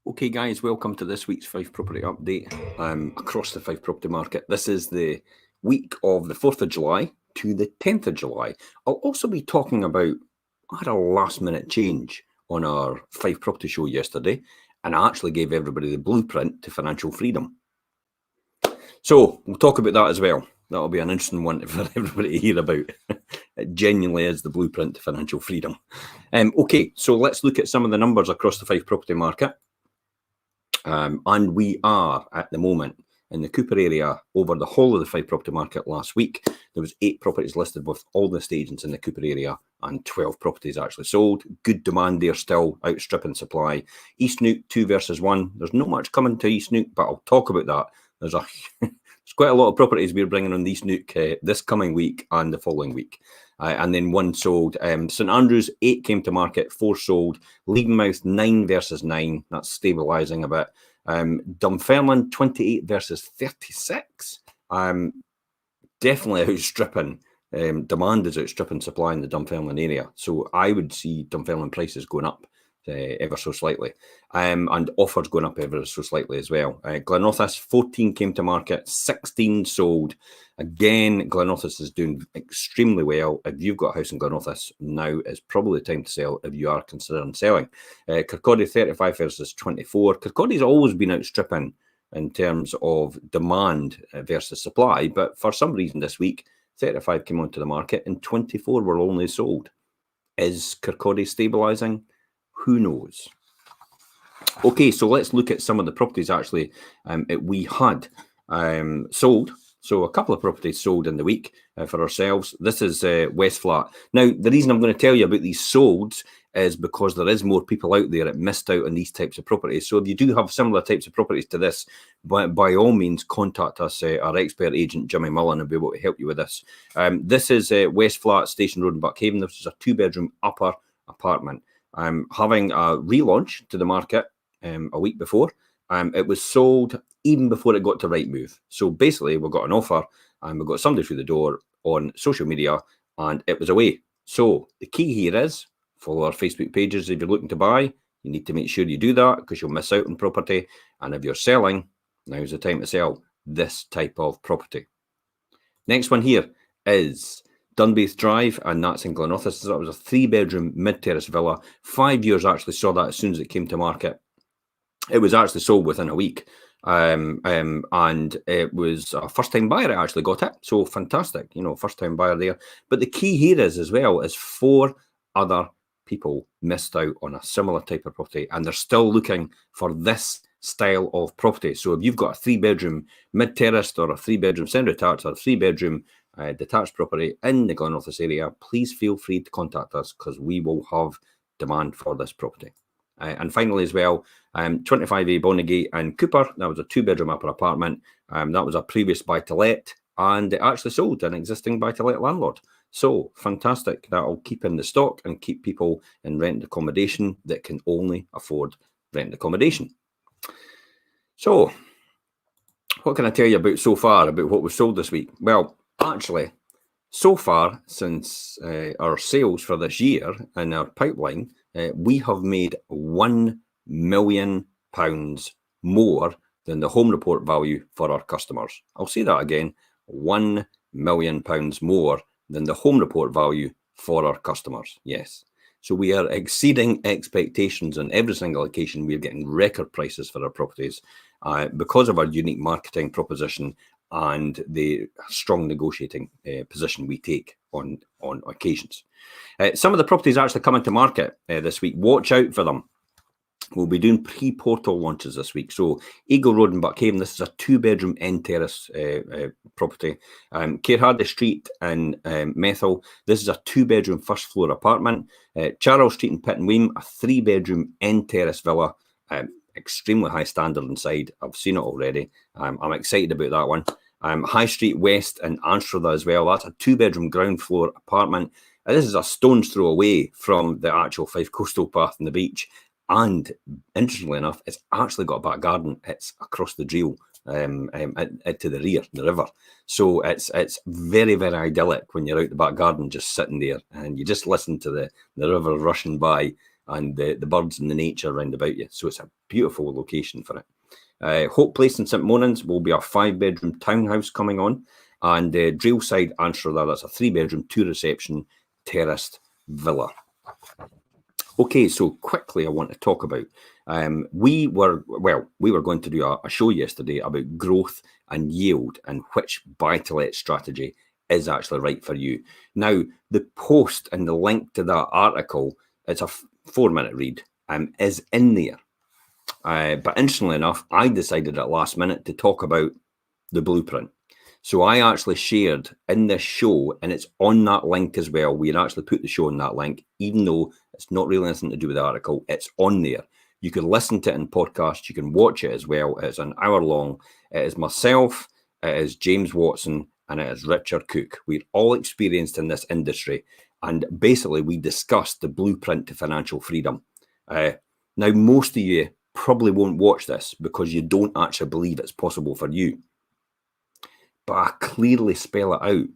Okay, guys, welcome to this week's Fife Property update across the Fife property market. This is the week of the 4th of July to the 10th of July. I'll also be talking about, I had a last minute change on our Fife Property show yesterday, and I actually gave everybody the blueprint to financial freedom. So we'll talk about that as well. That'll be an interesting one for everybody to hear about. It genuinely is the blueprint to financial freedom. Okay, so let's look at some of the numbers across the Fife property market. And we are at the moment in the Cooper area over the whole of the Fife property market last week. There was 8 properties listed with all the estate agents in the Cooper area and 12 properties actually sold. Good demand there still, outstripping supply. East Neuk 2 versus 1. There's not much coming to East Neuk, but I'll talk about that. There's quite a lot of properties we're bringing on East Neuk this coming week and the following week. And then 1 sold. St Andrews, 8 came to market, 4 sold. Leadenmouth, 9 versus 9. That's stabilising a bit. Dunfermline, 28 versus 36. Definitely outstripping. Demand is outstripping supply in the Dunfermline area. So I would see Dunfermline prices going up ever so slightly, and offers going up ever so slightly as well. Glenorthis, 14 came to market, 16 sold. Again, Glenorthis is doing extremely well. If you've got a house in Glenorthis, now is probably the time to sell if you are considering selling. Kirkcaldy, 35 versus 24. Kirkcaldy's always been outstripping in terms of demand versus supply, but for some reason this week, 35 came onto the market and 24 were only sold. Is Kirkcaldy stabilising? Who knows? Okay, so let's look at some of the properties actually we had sold. So a couple of properties sold in the week for ourselves. This is West Flat. Now, the reason I'm going to tell you about these solds is because there is more people out there that missed out on these types of properties. So if you do have similar types of properties to this, by all means, contact us, our expert agent, Jimmy Mullen, will be able to help you with this. This is West Flat, Station Road in Buckhaven. This is a 2-bedroom upper apartment. Having a relaunch to the market a week before. It was sold even before it got to Rightmove. So basically, we got an offer and we got somebody through the door on social media and it was away. So the key here is follow our Facebook pages. If you're looking to buy, you need to make sure you do that because you'll miss out on property. And if you're selling, now's the time to sell this type of property. Next one here is Dunbath Drive, and that's in Glenorthis. That was a 3-bedroom mid-terrace villa. 5 years actually saw that as soon as it came to market. It was actually sold within a week. And it was a first-time buyer that actually got it. So fantastic, first-time buyer there. But the key here is as well is 4 other people missed out on a similar type of property, and they're still looking for this style of property. So if you've got a 3-bedroom mid-terraced or a 3-bedroom semi-detached or a 3-bedroom detached property in the Glenorthis area, please feel free to contact us because we will have demand for this property. And finally as well, 25A Bonnygate and Cooper, that was a 2-bedroom upper apartment. That was a previous buy-to-let, and it actually sold an existing buy-to-let landlord. So fantastic. That'll keep in the stock and keep people in rent accommodation that can only afford rent accommodation. So what can I tell you about so far about what was sold this week? Well, actually, so far since our sales for this year in our pipeline, we have made £1 million more than the home report value for our customers. I'll say that again, £1 million more than the home report value for our customers. Yes. So we are exceeding expectations on every single occasion. We're getting record prices for our properties because of our unique marketing proposition and the strong negotiating position we take on occasions. Some of the properties actually coming to market this week. Watch out for them. We'll be doing pre-portal launches this week. So Eagle Road in Buckhaven, this is a 2-bedroom end terrace property. Cairhardy Street in Methil, this is a 2-bedroom first floor apartment. Charles Street in Pittenweem, a 3-bedroom end terrace villa. Extremely high standard inside. I've seen it already. I'm excited about that one. High Street West in Anstruther as well. That's a 2-bedroom ground floor apartment. This is a stone's throw away from the actual Fife Coastal Path and the beach. And interestingly enough, it's actually got a back garden. It's across the Driel to the rear, the river. So it's very, very idyllic when you're out the back garden just sitting there and you just listen to the river rushing by and the birds and the nature around about you. So it's a beautiful location for it. Hope Place in St Monans will be a 5-bedroom townhouse coming on, and Drailside Anstruther, that's a 3-bedroom, 2-reception terraced villa. Okay, so quickly I want to talk about, we were going to do a show yesterday about growth and yield and which buy-to-let strategy is actually right for you. Now, the post and the link to that article, it's a 4-minute read, is in there. But interestingly enough, I decided at last minute to talk about the blueprint. So I actually shared in this show, and it's on that link as well. We had actually put the show on that link, even though it's not really anything to do with the article. It's on there. You can listen to it in podcast. You can watch it as well. It's an hour long. It is myself, it is James Watson, and it is Richard Cook. We're all experienced in this industry. And basically, we discussed the blueprint to financial freedom. Now, most of you probably won't watch this because you don't actually believe it's possible for you. But I clearly spell it out,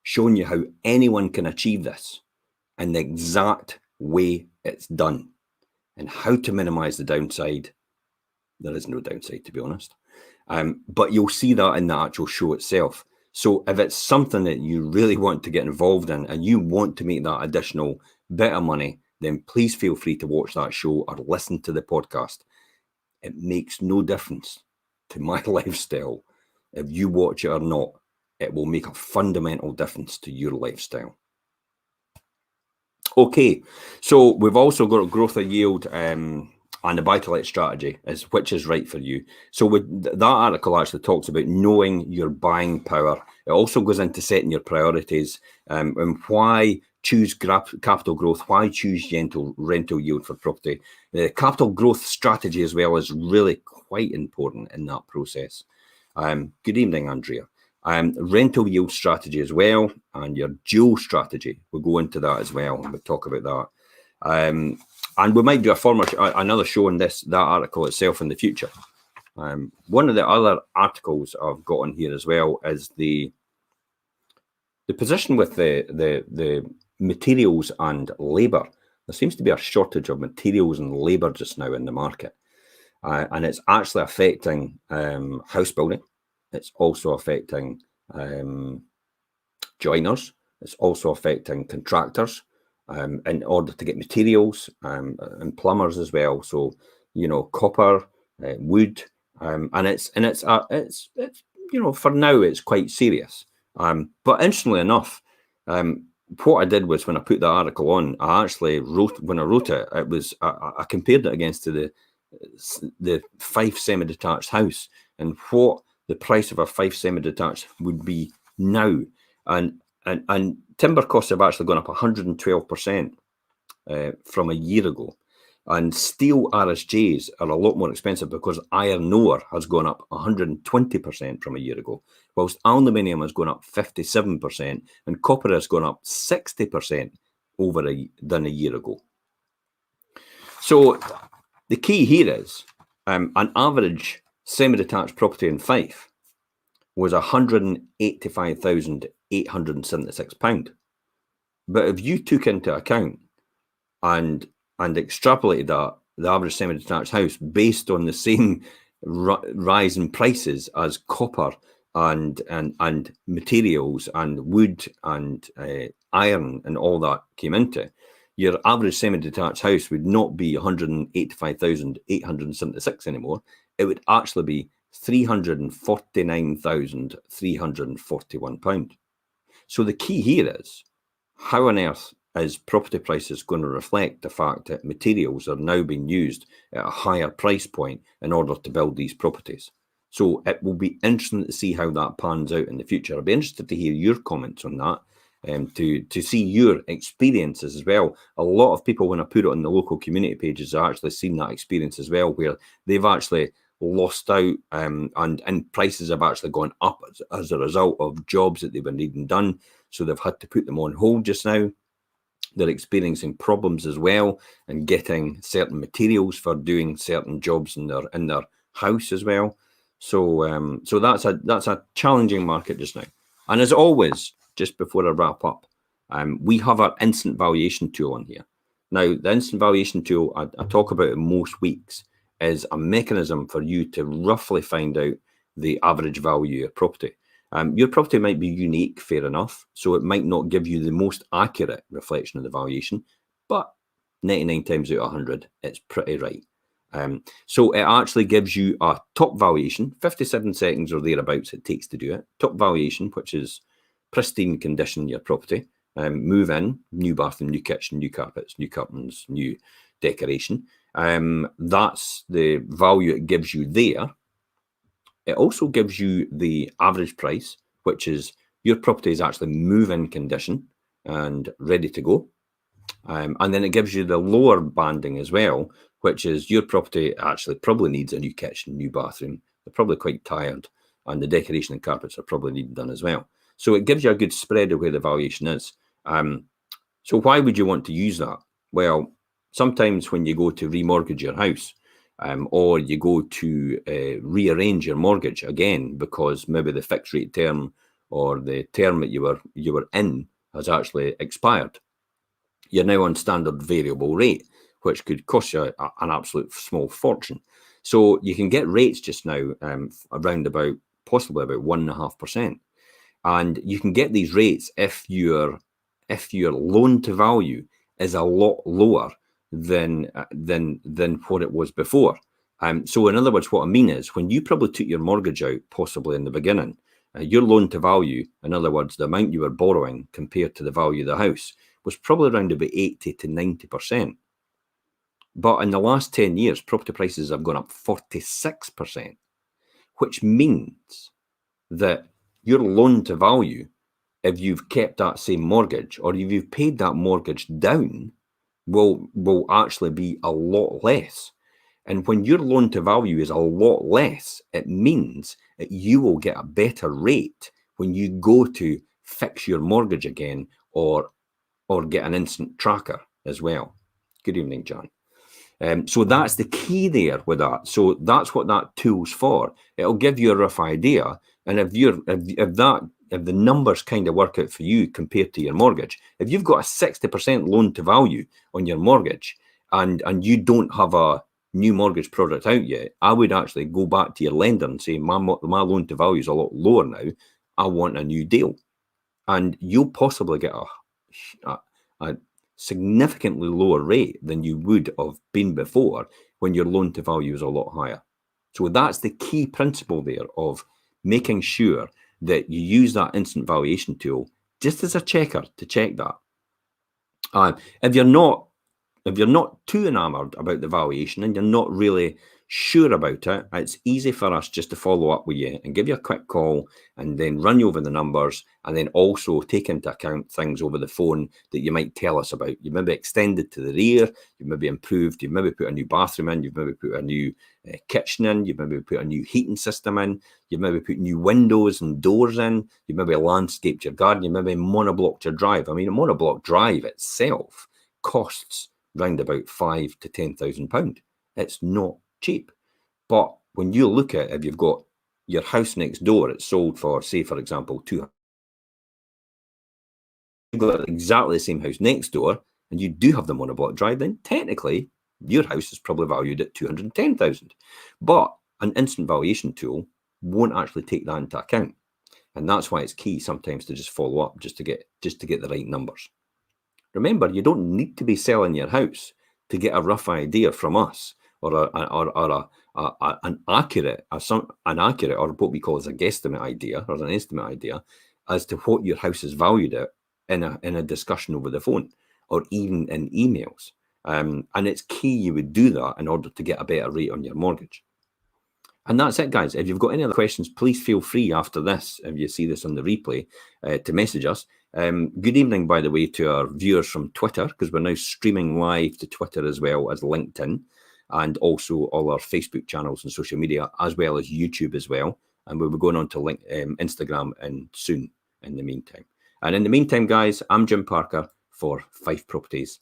showing you how anyone can achieve this and the exact way it's done and how to minimize the downside. There is no downside, to be honest. But you'll see that in the actual show itself. So if it's something that you really want to get involved in and you want to make that additional bit of money, then please feel free to watch that show or listen to the podcast. It makes no difference to my lifestyle. If you watch it or not, it will make a fundamental difference to your lifestyle. Okay, so we've also got growth of yield and the buy-to-let strategy, which is right for you. So that article actually talks about knowing your buying power. It also goes into setting your priorities and why choose capital growth, why choose rental yield for property. The capital growth strategy as well is really quite important in that process. Good evening, Andrea. Rental yield strategy as well, and your dual strategy. We'll go into that as well, and we'll talk about that. And we might do another show on that article itself in the future. One of the other articles I've got on here as well is the position with the materials and labour. There seems to be a shortage of materials and labour just now in the market. And it's actually affecting house building. It's also affecting joiners. It's also affecting contractors in order to get materials and plumbers as well. So, copper, wood, and it's for now it's quite serious. But interestingly enough, what I did was when I put the article on, I actually wrote it. It was I compared it against the Fife semi-detached house and what the price of a Fife semi-detached would be now, and timber costs have actually gone up 112% from a year ago, and steel RSJs are a lot more expensive because iron ore has gone up 120% from a year ago, whilst aluminium has gone up 57% and copper has gone up 60% than a year ago. So the key here is an average semi-detached property in Fife was £185,876. But if you took into account and extrapolated that, the average semi-detached house based on the same rise in prices as copper and materials and wood and iron and all that came into, your average semi-detached house would not be 185,876 anymore. It would actually be £349,341. So the key here is, how on earth is property prices going to reflect the fact that materials are now being used at a higher price point in order to build these properties? So it will be interesting to see how that pans out in the future. I'll be interested to hear your comments on that. To see your experiences as well. A lot of people, when I put it on the local community pages, have actually seen that experience as well, where they've actually lost out and prices have actually gone up as a result of jobs that they've been needing done. So they've had to put them on hold just now. They're experiencing problems as well and getting certain materials for doing certain jobs in their house as well. So that's a challenging market just now. And as always, just before I wrap up, we have our instant valuation tool on here. Now, the instant valuation tool I talk about in most weeks is a mechanism for you to roughly find out the average value of your property. Your property might be unique, fair enough, so it might not give you the most accurate reflection of the valuation, but 99 times out of 100, it's pretty right. So it actually gives you a top valuation, 57 seconds or thereabouts it takes to do it. Top valuation, which is pristine condition, your property. Move in, new bathroom, new kitchen, new carpets, new curtains, new decoration. That's the value it gives you there. It also gives you the average price, which is your property is actually move-in condition and ready to go. And then it gives you the lower banding as well, which is your property actually probably needs a new kitchen, new bathroom. They're probably quite tired, and the decoration and carpets are probably needing done as well. So it gives you a good spread of where the valuation is. So why would you want to use that? Well, sometimes when you go to remortgage your house, or you go to rearrange your mortgage again because maybe the fixed rate term or the term that you were in has actually expired. You're now on standard variable rate, which could cost you an absolute small fortune. So you can get rates just now around about possibly about 1.5%, and you can get these rates if your loan to value is a lot lower than what it was before. So in other words, what I mean is when you probably took your mortgage out, possibly in the beginning, your loan to value, in other words, the amount you were borrowing compared to the value of the house, was probably around about 80 to 90%. But in the last 10 years, property prices have gone up 46%, which means that your loan to value, if you've kept that same mortgage or if you've paid that mortgage down, will actually be a lot less. And when your loan to value is a lot less, it means that you will get a better rate when you go to fix your mortgage again or get an instant tracker as well. Good evening, John. So that's the key there with that. So that's what that tool's for. It'll give you a rough idea. And if the numbers kind of work out for you compared to your mortgage, if you've got a 60% loan to value on your mortgage and you don't have a new mortgage product out yet, I would actually go back to your lender and say, my loan to value is a lot lower now. I want a new deal. And you'll possibly get a significantly lower rate than you would have been before when your loan to value is a lot higher. So that's the key principle there of making sure that you use that instant valuation tool just as a checker to check that. If you're not too enamored about the valuation and you're not really sure about it, it's easy for us just to follow up with you and give you a quick call and then run you over the numbers and then also take into account things over the phone that you might tell us about. You maybe extended to the rear, you maybe improved, you maybe put a new bathroom in, you've maybe put a new kitchen in, you maybe put a new heating system in, you maybe put new windows and doors in, you maybe landscaped your garden, you maybe monoblocked your drive. I mean, a monoblock drive itself costs round about £5,000 to £10,000. It's not cheap. But when you look at, if you've got your house next door, it's sold for, say, for example, £200,000. You've got exactly the same house next door, and you do have the monoblock drive, then technically your house is probably valued at £210,000. But an instant valuation tool won't actually take that into account. And that's why it's key sometimes to just follow up just to get the right numbers. Remember, you don't need to be selling your house to get a rough idea from us or an accurate or what we call as a guesstimate idea or an estimate idea as to what your house is valued at in a discussion over the phone or even in emails. And it's key you would do that in order to get a better rate on your mortgage. And that's it, guys. If you've got any other questions, please feel free after this, if you see this on the replay, to message us. Good evening, by the way, to our viewers from Twitter, because we're now streaming live to Twitter as well as LinkedIn, and also all our Facebook channels and social media, as well as YouTube as well. And we'll be going on to Instagram and soon in the meantime. And in the meantime, guys, I'm Jim Parker for Fife Properties.